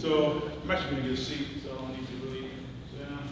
So I'm actually going to get a seat, so I don't need to really sit down.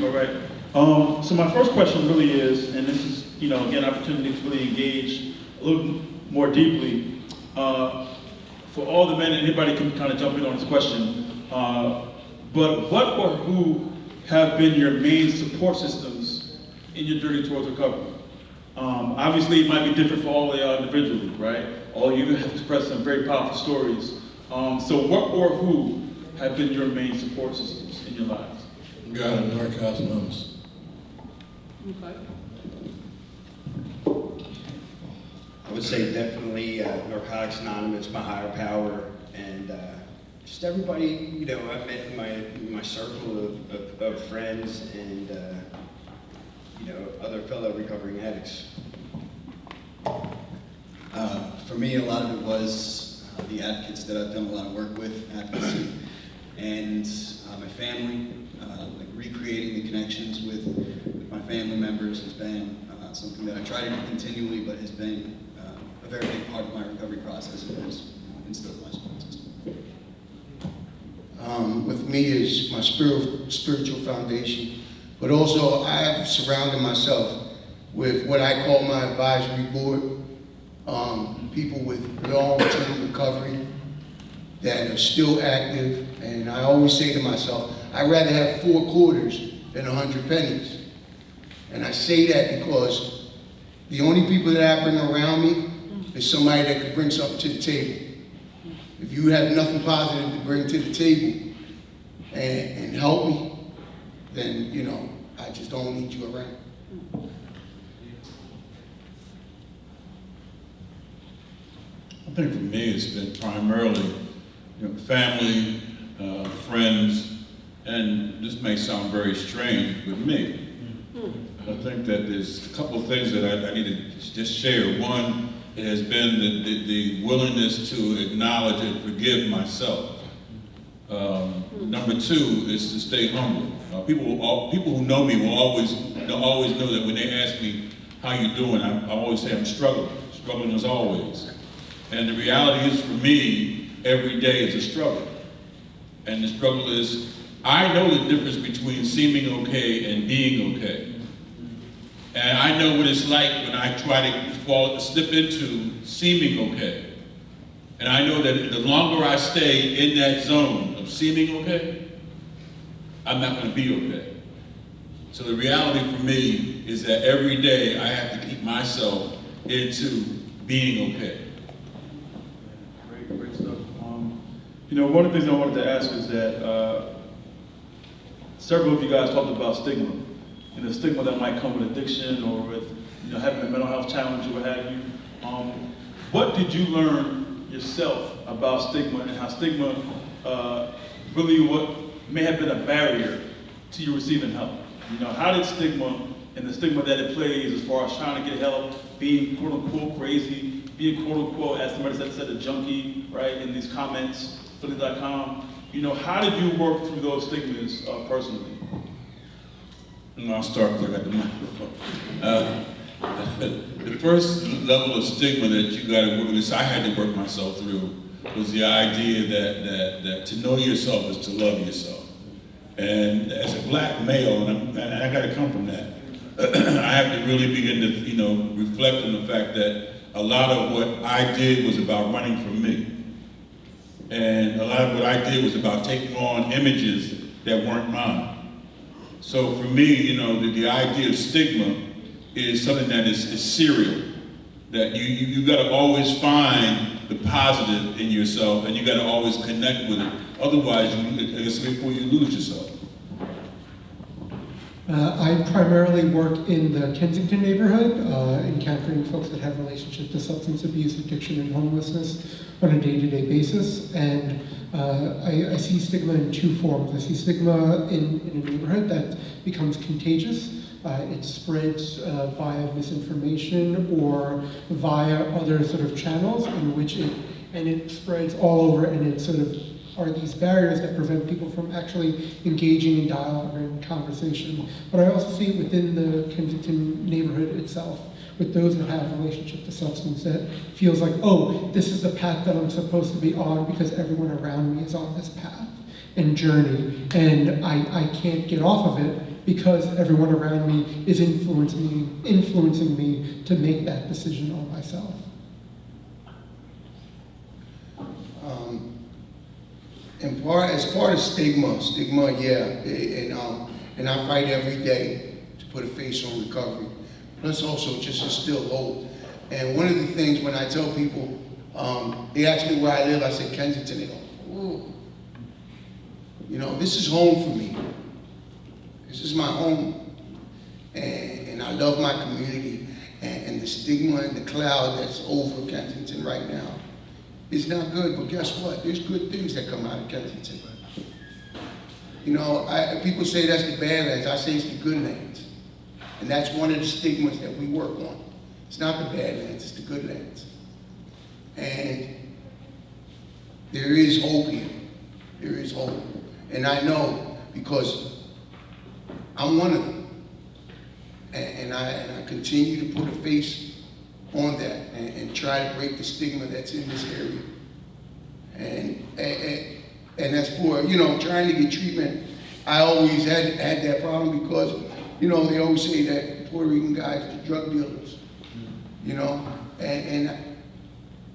All right. So my first question really is, and this is, again, opportunity to really engage a little more deeply. For all the men, anybody can kind of jump in on this question. But what or who have been your main support systems in your journey towards recovery? Obviously, it might be different for all of y'all individually, right? All of you have expressed some very powerful stories. So what or who have been your main support systems in your lives? God and Narcotics Anonymous. Okay. I would say definitely Narcotics Anonymous, my higher power, and just everybody, I've met in my circle of friends and, other fellow recovering addicts. For me, a lot of it was the advocates that I've done a lot of work with, advocacy, and my family. Like recreating the connections with my family members has been something that I try to do continually, but has been a very big part of my recovery process and has instilled my support system. With me is my spiritual foundation, but also I have surrounded myself with what I call my advisory board, people with long-term recovery that are still active, and I always say to myself, I'd rather have 4 quarters than 100 pennies. And I say that because the only people that I bring around me is somebody that could bring something to the table. If you have nothing positive to bring to the table and help me, then, I just don't need you around. I think for me, it's been primarily family, friends, and this may sound very strange, but me. I think that there's a couple of things that I need to just share. One, it has been the willingness to acknowledge and forgive myself. Number 2 is to stay humble. People who know me will always know that when they ask me how you doing, I always say I'm struggling as always. And the reality is, for me, every day is a struggle. And the struggle is, I know the difference between seeming okay and being okay. And I know what it's like when I try to slip into seeming okay. And I know that the longer I stay in that zone of seeming okay, I'm not going to be okay. So the reality for me is that every day I have to keep myself into being okay. Great stuff. One of the things I wanted to ask is that several of you guys talked about stigma, and the stigma that might come with addiction or with having a mental health challenge or what have you. What did you learn yourself about stigma and how stigma really what may have been a barrier to you receiving help? How did stigma and the stigma that it plays as far as trying to get help, being quote unquote crazy, being quote unquote, as somebody said, a junkie, right, in these comments, Philly.com. How did you work through those stigmas personally? I'll start because I got the microphone. The first level of stigma that you got to work with, I had to work myself through, was the idea that to know yourself is to love yourself. And as a black male, and I got to come from that, I have to really begin to reflect on the fact that a lot of what I did was about running from me. And a lot of what I did was about taking on images that weren't mine. So for me, the idea of stigma is something that is serial. That you got to always find the positive in yourself, and you got to always connect with it. Otherwise, it's before you lose yourself. I primarily work in the Kensington neighborhood, encountering folks that have relationships to substance abuse, addiction, and homelessness on a day-to-day basis. And I see stigma in 2 forms. I see stigma in a neighborhood that becomes contagious. It spreads via misinformation or via other sort of channels in which it spreads all over, and it sort of are these barriers that prevent people from actually engaging in dialogue or in conversation. But I also see it within the Kensington neighborhood itself, with those that have a relationship to substance that feels like, oh, this is the path that I'm supposed to be on because everyone around me is on this path and journey, and I can't get off of it because everyone around me is influencing me to make that decision on myself. As part of stigma, yeah, and I fight every day to put a face on recovery. Plus also just instill hope. And one of the things when I tell people, they ask me where I live, I say Kensington, they go, ooh. You know, this is home for me. This is my home. And I love my community. And the stigma and the cloud that's over Kensington right now is not good, but guess what? There's good things that come out of Kensington. You know, people say that's the Badlands, I say it's the good lands. And that's one of the stigmas that we work on. It's not the Badlands, it's the good lands. And there is hope here. There is hope. And I know because I'm one of them. And I continue to put a face on that and try to break the stigma that's in this area. And as for, you know, trying to get treatment, I always had that problem because, you know, they always say that Puerto Rican guys are drug dealers, you know, and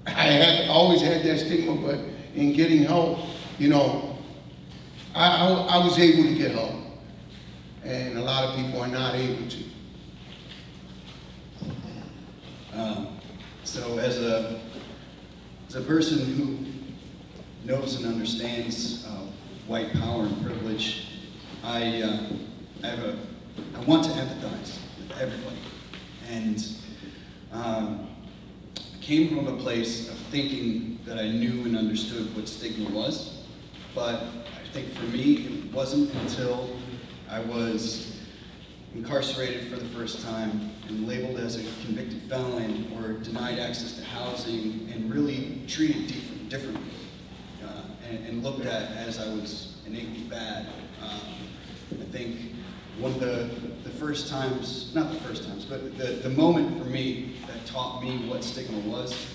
I have always had that stigma, but in getting help, you know, I was able to get help, and a lot of people are not able to. So as a person who knows and understands white power and privilege, I want to empathize with everybody. And I came from a place of thinking that I knew and understood what stigma was, but I think for me it wasn't until I was incarcerated for the first time and labeled as a convicted felon or denied access to housing and really treated differently and looked at as I was innately bad. I think one of the first times, not the first times, but the moment for me that taught me what stigma was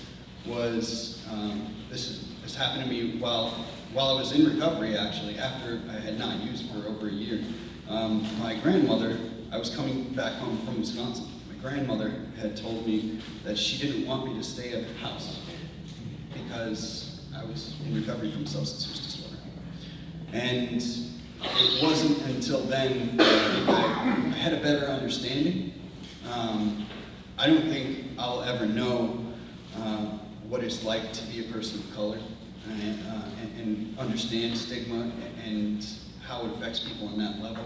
this happened to me while I was in recovery, actually, after I had not used for over a year. My grandmother, I was coming back home from Wisconsin. My grandmother had told me that she didn't want me to stay at her house because I was in recovery from substance use disorder. And it wasn't until then that I had a better understanding. I don't think I'll ever know what it's like to be a person of color and understand stigma and how it affects people on that level.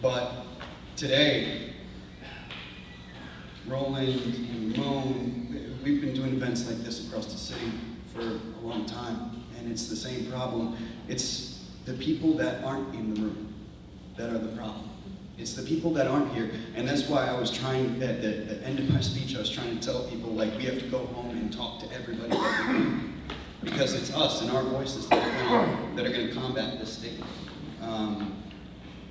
But today, Roland and Ramon, we've been doing events like this across the city for a long time, and it's the same problem. It's the people that aren't in the room that are the problem. It's the people that aren't here, and that's why I was trying, at the end of my speech, I was trying to tell people, like, we have to go home and talk to everybody that we meet, because it's us and our voices that are going to combat this stigma.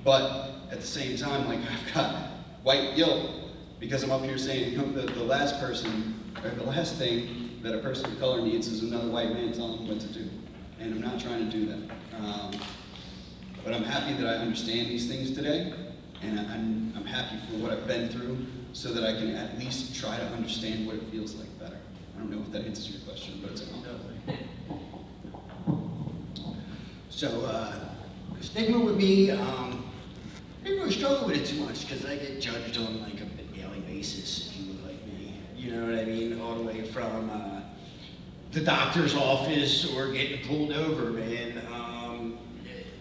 But at the same time, like, I've got white guilt because I'm up here saying, you know, the last person, or the last thing that a person of color needs is another white man telling them what to do. And I'm not trying to do that. But I'm happy that I understand these things today, and I'm happy for what I've been through so that I can at least try to understand what it feels like better. I don't know if that answers your question, but it's a compliment. So, stigma would be, I didn't really struggle with it too much because I get judged on like a daily basis if you look like me. You know what I mean? All the way from the doctor's office or getting pulled over, man.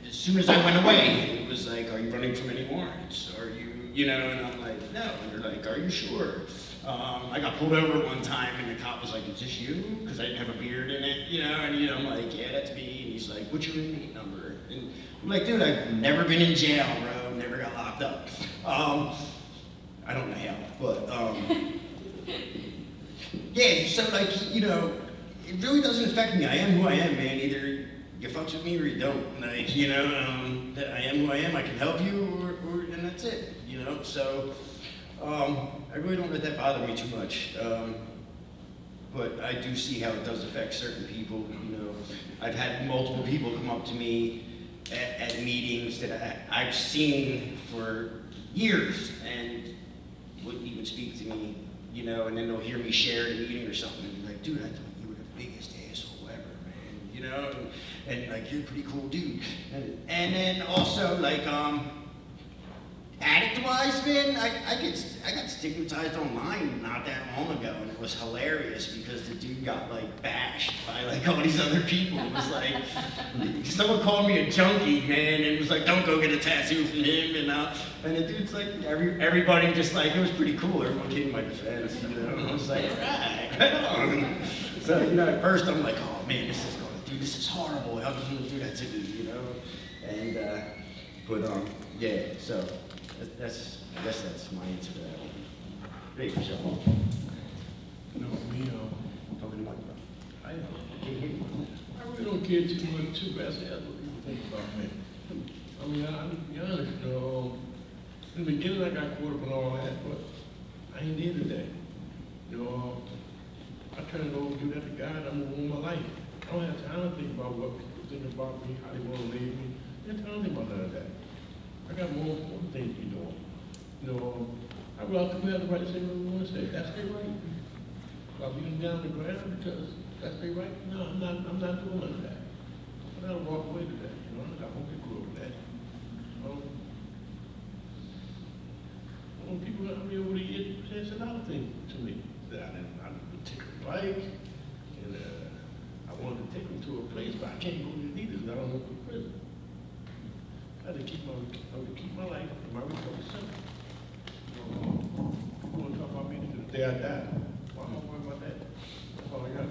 As soon as I went away, it was like, are you running from any warrants? Are you know, and I'm like, no. And they're like, are you sure? I got pulled over one time and the cop was like, is this you? Because I didn't have a beard in it, you know, and I'm like, yeah, that's me. And he's like, what's your inmate number? And I'm like, dude, I've never been in jail, bro, never got locked up. I don't know how, but, yeah, so like, you know, it really doesn't affect me. I am who I am, man. Either you fucks with me or you don't. Like, you know, I am who I am. I can help you, and that's it. You know, so I really don't let that bother me too much. But I do see how it does affect certain people. You know, I've had multiple people come up to me at meetings that I've seen for years and wouldn't even speak to me. You know, and then they'll hear me share at a meeting or something and be like, dude, I thought you were the biggest asshole ever, man. You know, and like, you're a pretty cool dude. And then also, like, addict-wise, man, I got stigmatized online not that long ago, and it was hilarious because the dude got, like, bashed by, like, all these other people. It was like, someone called me a junkie, man, and it was like, don't go get a tattoo from him, and the dude's like, everybody just like, it was pretty cool. Everyone came to my defense, you know. I was like, right on. So, you know, at first I'm like, oh man, this is horrible. How can you do that to me, you know? And, yeah, so I guess that's my answer to that one. Great, Michelle. No, me, Talking to Mike. I really don't care too much too much as what people think about me. I mean, I'll be honest, you know, in the beginning I got caught up in all that, but I ain't there today. You know, I turned it over to do that to God, I'm gonna own my life. I don't have time to think about what people think about me, how they wanna leave me. I don't think about none of that. I got more important things to be doing. You know, I go out there, we have the right to say what we wanna say, that's their right. I'll be down the ground because that's their right. No, I'm not doing none of that. I gotta walk away to that, you know, I hope they grow with that. When people got me over the years, says another thing to me, that I didn't take a bike, and I wanted to take them to a place, but I can't go to the leaders, I don't want to go to prison. I had to keep my life and my recovery simple. You want to talk about me to the day I die? Why am I worried about that? That's all I got.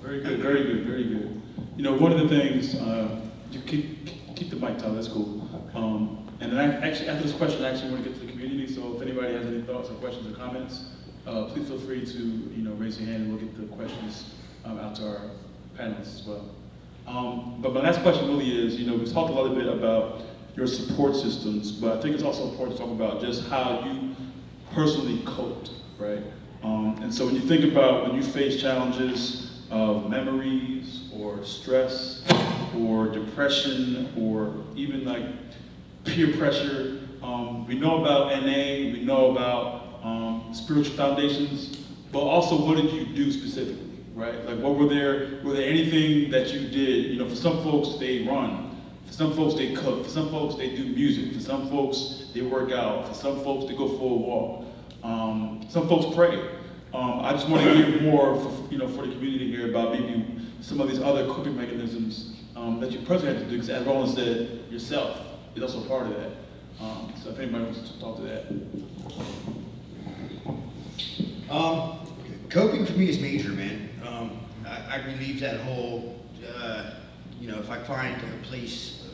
Very good, very good, very good. You know, one of the things, you keep the mic, Tyler, that's cool. And then actually, after this question, I actually want to get to the community, so if anybody has any thoughts or questions or comments, please feel free to, you know, raise your hand and we'll get the questions out to our panelists as well. But my last question really is, you know, we've talked a little bit about your support systems, but I think it's also important to talk about just how you personally coped, right? And so when you think about when you face challenges of memories or stress or depression or even like peer pressure, we know about NA, we know about spiritual foundations, but also what did you do specifically, right? Like were there anything that you did, you know, for some folks they run, for some folks they cook, for some folks they do music, for some folks they work out, for some folks they go for a walk, some folks pray. I just want to hear more, for the community here about maybe some of these other coping mechanisms that you personally have to do, because as Roland said, yourself is also part of that. So if anybody wants to talk to that. Coping for me is major, man. I relieve that whole, if I find a place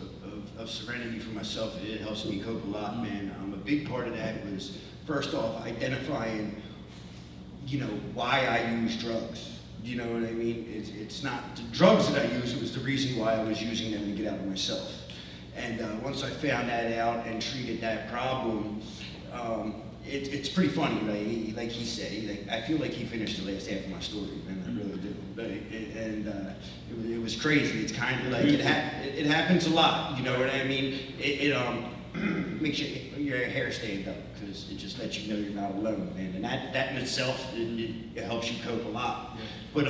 of serenity for myself, it helps me cope a lot, man. A big part of that was, first off, identifying, why I use drugs. You know what I mean? It's not the drugs that I use, it was the reason why I was using them to get out of myself. And once I found that out and treated that problem, it's pretty funny. Like he said, I feel like he finished the last half of my story, man. I really do. It was crazy. It's kind of like it happens a lot. You know what I mean? It makes your hair stand up because it just lets you know you're not alone, man. And that in itself it helps you cope a lot. Yeah. But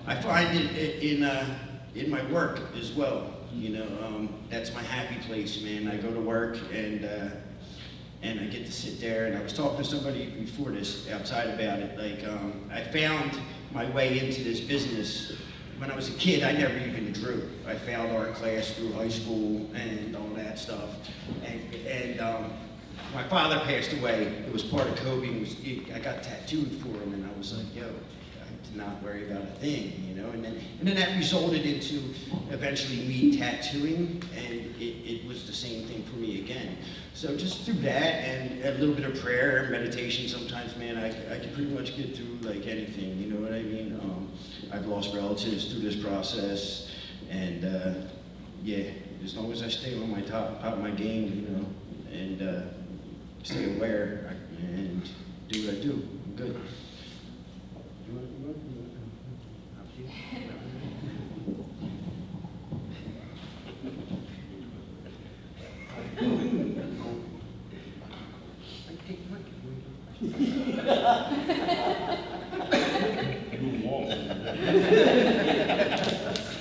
I find it in my work as well. That's my happy place, man. I go to work and I get to sit there. And I was talking to somebody before this outside about it. Like I found my way into this business. When I was a kid, I never even drew. I failed art class through high school and all that stuff. And my father passed away. It was part of coping. I got tattooed for him, and I was like, yo, to not worry about a thing, you know, and then that resulted into eventually me tattooing, and it was the same thing for me again. So just through that and a little bit of prayer and meditation sometimes, man, I can pretty much get through like anything, you know what I mean? I've lost relatives through this process, and yeah, as long as I stay on my top of my game, you know, and stay aware and do what I do, I'm good.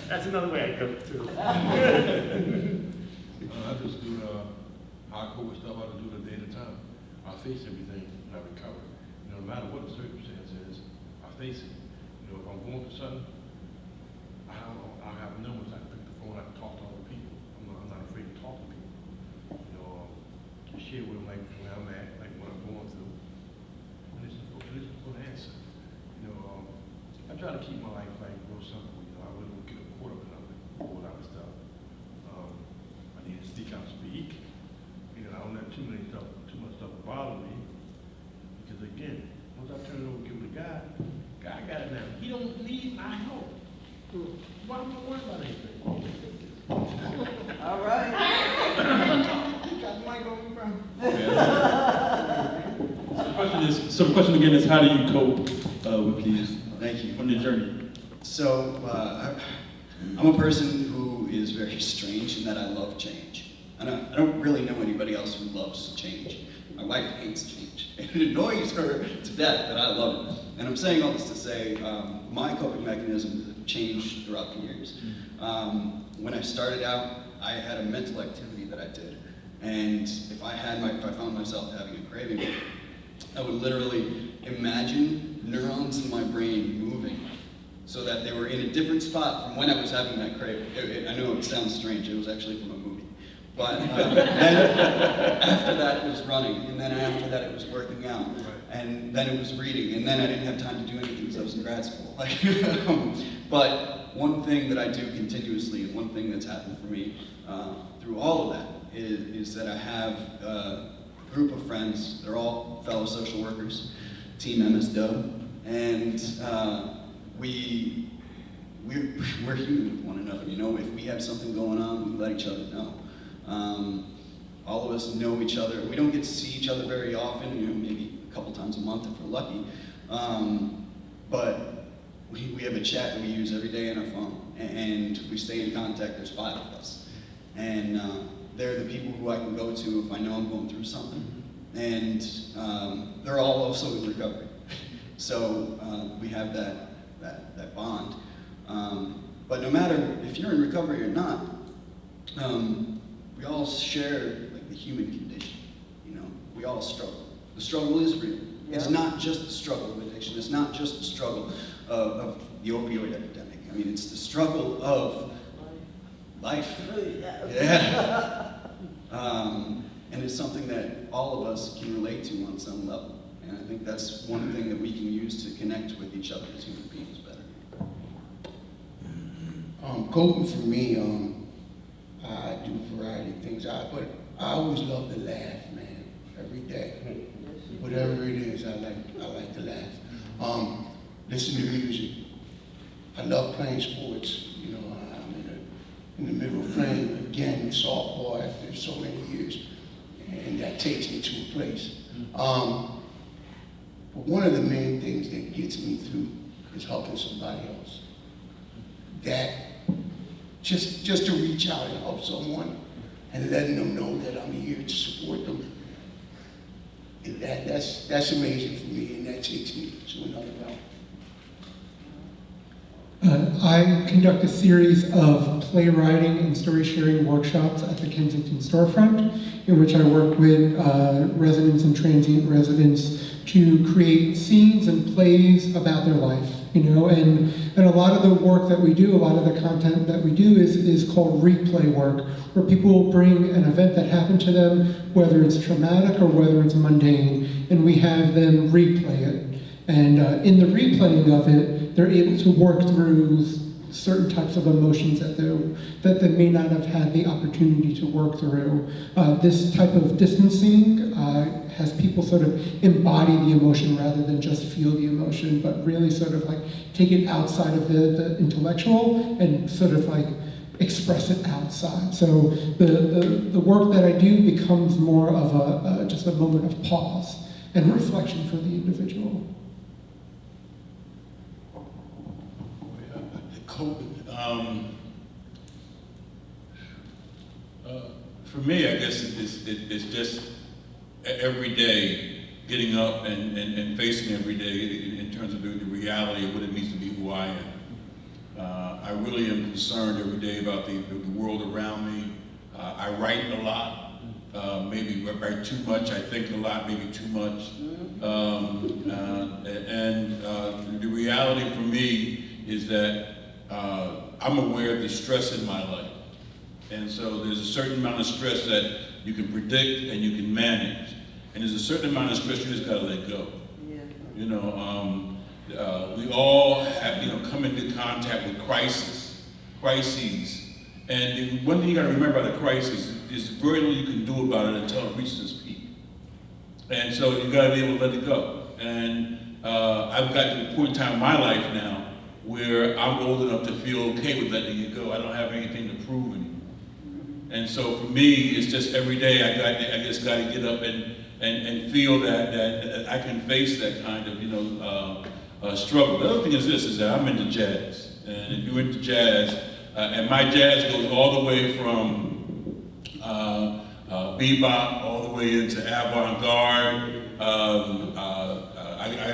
That's another way I go too. I just do the hardcore stuff. I do the day at a time. I face everything and I recover. You know, no matter what the circumstance is, I face it. You know, if I'm going through something, I have numbers. I can pick the phone. I can talk to other people. I'm not afraid to talk to people. You know, share with them like where I'm at, like what I'm going through, and listen for the answer. You know, I try to keep my life like real simple. You know, I really don't get caught up in all that other stuff. I need to speak out, speak. You know, I don't let too much stuff bother me. Because again, once I turn it over and give it to God, God got it now. He don't need my help. Why am I worried about anything? All right. You got the mic on me, bro. So the question again is, how do you cope with these Thank you. on your journey? So, I'm a person who is very strange in that I love change. I don't really know anybody else who loves change. My wife hates change. It annoys her to death, but I love it. And I'm saying all this to say, my coping mechanisms have changed throughout the years. When I started out, I had a mental activity that I did. And if I found myself having a craving, I would literally imagine neurons in my brain moving so that they were in a different spot from when I was having that craving. I know it sounds strange, it was actually from a movie. But then after that it was running, and then after that it was working out, and then it was reading, and then I didn't have time to do anything because I was in grad school. But one thing that I do continuously, and one thing that's happened for me through all of that, is that I have a group of friends. They're all fellow social workers, Team MSW, and we're human with one another. You know, if we have something going on, we let each other know. All of us know each other. We don't get to see each other very often, you know, maybe a couple times a month if we're lucky. But we have a chat that we use every day on our phone, and we stay in contact. There's 5 of us. And they're the people who I can go to if I know I'm going through something. And they're all also in recovery. So we have that bond. But no matter if you're in recovery or not, we all share like the human condition. You know, we all struggle. The struggle is real. Yeah. It's not just the struggle of addiction. It's not just the struggle of the opioid epidemic. I mean, it's the struggle of life. Yeah. And it's something that all of us can relate to on some level. And I think that's one thing that we can use to connect with each other as human beings better. Coping for me, I do a variety of things, but I always love to laugh, man, every day. Whatever it is, I like to laugh. Listen to music. I love playing sports. You know, I'm in the middle of playing again softball after so many years, and that takes me to a place. But one of the main things that gets me through is helping somebody else. That just to reach out and help someone and letting them know that I'm here to support them. And that's amazing for me, and that takes me to another level. I conduct a series of playwriting and story sharing workshops at the Kensington Storefront, in which I work with residents and transient residents to create scenes and plays about their life, you know, and a lot of the work that we do, a lot of the content that we do is called replay work, where people will bring an event that happened to them, whether it's traumatic or whether it's mundane, and we have them replay it. And in the replaying of it, they're able to work through certain types of emotions that they may not have had the opportunity to work through. This type of distancing has people sort of embody the emotion rather than just feel the emotion, but really sort of like take it outside of the intellectual and sort of like express it outside. So the work that I do becomes more of just a moment of pause and reflection for the individual. For me, I guess it's just every day getting up and facing every day in terms of the reality of what it means to be who I am. I really am concerned every day about the world around me. I write a lot, maybe write too much. I think a lot, maybe too much. The reality for me is that I'm aware of the stress in my life. And so there's a certain amount of stress that you can predict and you can manage. And there's a certain amount of stress you just gotta let go. Yeah. You know, we all have, come into contact with crises. And the one thing you gotta remember about a crisis is very little you can do about it until it reaches its peak. And so you gotta be able to let it go. And I've got to the point in time in my life now where I'm old enough to feel okay with letting it go. I don't have anything to prove anymore. And so for me, it's just every day I just got to get up and feel that I can face that kind of struggle. The other thing is this: is that I'm into jazz, and if you're into jazz, and my jazz goes all the way from bebop all the way into avant-garde.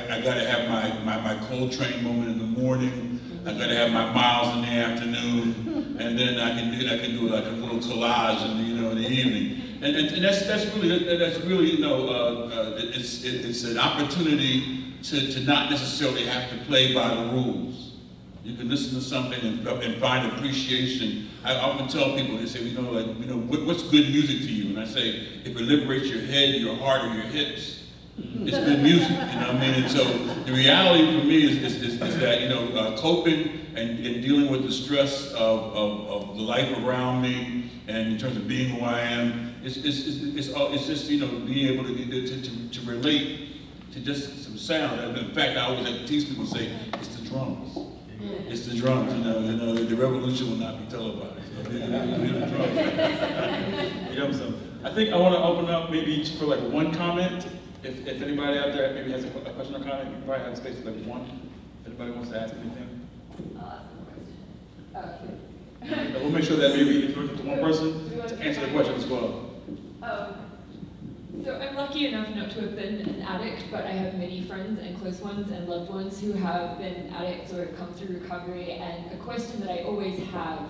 I got to have my Coltrane moment in the morning. I got to have my Miles in the afternoon, and then I can do like a little collage in the evening. And that's really it's an opportunity to not necessarily have to play by the rules. You can listen to something and find appreciation. I often tell people, they say, what's good music to you? And I say, if it liberates your head, your heart, or your hips, it's good music, you know what I mean? And so the reality for me is that, coping and dealing with the stress of the life around me, and in terms of being who I am, it's just, being able to relate to just some sound. In fact, I always like to teach people, say, it's the drums. It's the drums, the revolution will not be televised. So, the drums. So I think I want to open up maybe for like one comment. If anybody out there maybe has a question or comment, you probably have space for like one. If anybody wants to ask anything. I'll ask them a question. We'll make sure that maybe it's to one person to answer the question as well. So I'm lucky enough not to have been an addict, but I have many friends and close ones and loved ones who have been addicts or have come through recovery. And a question that I always have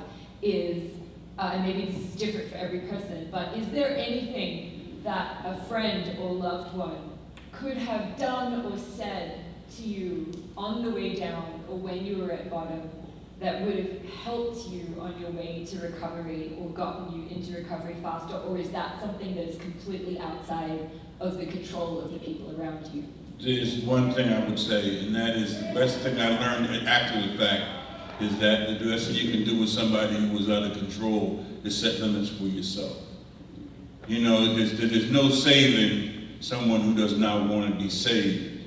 is, and maybe this is different for every person, but is there anything that a friend or loved one could have done or said to you on the way down or when you were at bottom that would have helped you on your way to recovery or gotten you into recovery faster? Or is that something that is completely outside of the control of the people around you? There's one thing I would say, and that is the best thing I learned after the fact is that the best thing you can do with somebody who was out of control is set limits for yourself. There's no saving someone who does not want to be saved.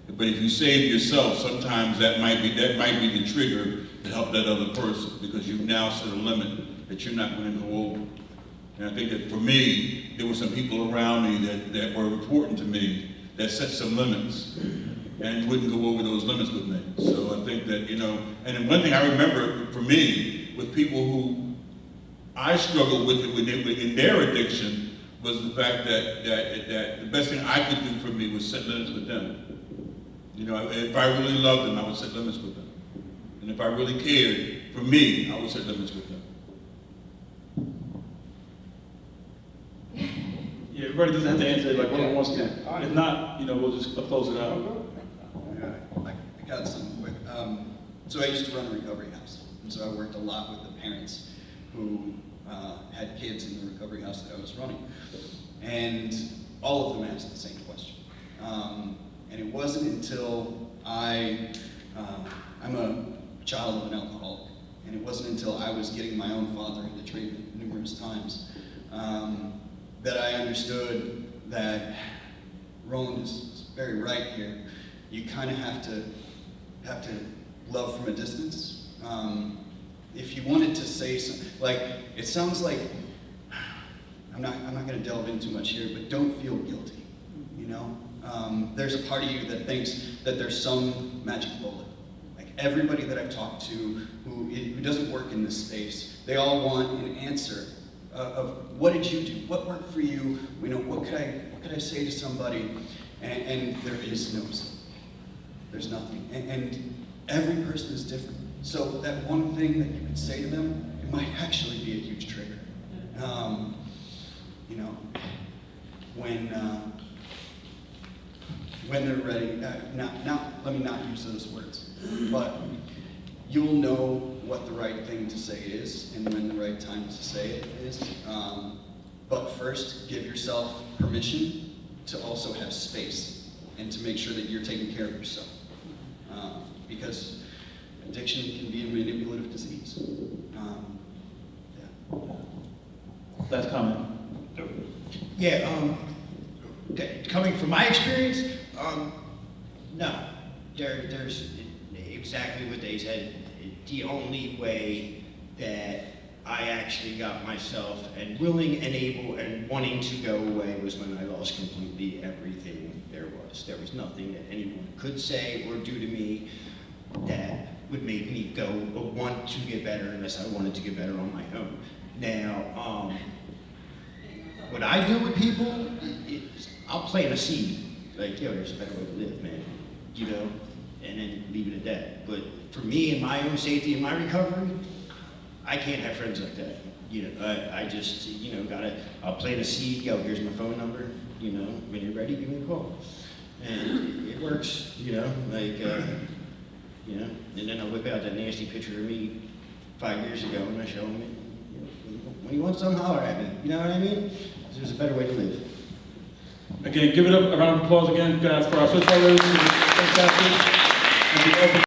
But if you save yourself, sometimes that might be the trigger to help that other person, because you've now set a limit that you're not going to go over. And I think that for me, there were some people around me that were important to me that set some limits and wouldn't go over those limits with me. So I think that, and then one thing I remember for me with people who I struggled with in their addiction was the fact that the best thing I could do for me was set limits with them. If I really loved them, I would set limits with them. And if I really cared for me, I would set limits with them. Yeah, everybody doesn't have to answer it like one wants to. If not, we'll just close it out. I got some quick. So I used to run a recovery house, and so I worked a lot with the parents who had kids in the recovery house that I was running, and all of them asked the same question. And it wasn't until I I'm a child of an alcoholic, and it wasn't until I was getting my own father into treatment numerous times that I understood that Roland is very right here. You kind of have to love from a distance. If you wanted to say something, like, it sounds like, I'm not going to delve into too much here, but don't feel guilty, you know? There's a part of you that thinks that there's some magic bullet. Like, everybody that I've talked to who doesn't work in this space, they all want an answer of what did you do? What worked for you? You know, what could I say to somebody? And there is no, there's nothing. And every person is different. So that one thing that you can say to them, it might actually be a huge trigger. You know, when they're ready, let me not use those words, but you'll know what the right thing to say is and when the right time to say it is. But first, give yourself permission to also have space and to make sure that you're taking care of yourself. Because addiction can be a manipulative disease. Yeah. Last comment. Yeah, coming from my experience, no. There's exactly what they said. The only way that I actually got myself and willing and able and wanting to go away was when I lost completely everything there was. There was nothing that anyone could say or do to me that would make me go or want to get better unless I wanted to get better on my own. Now, what I do with people, I'll plant a seed. Like, yo, there's a better way to live, man. You know, and then leave it at that. But for me and my own safety and my recovery, I can't have friends like that. You know, I just, you know, I'll plant a seed, yo, here's my phone number, you know, when you're ready, give me a call. And it works, you know, like, you know, and then I'll whip out that nasty picture of me 5 years ago and I show him it. You know, when you want something, holler at me. You know what I mean? There's a better way to live. Again, give it up, a round of applause again, guys, for our switch players. Fantastic. And the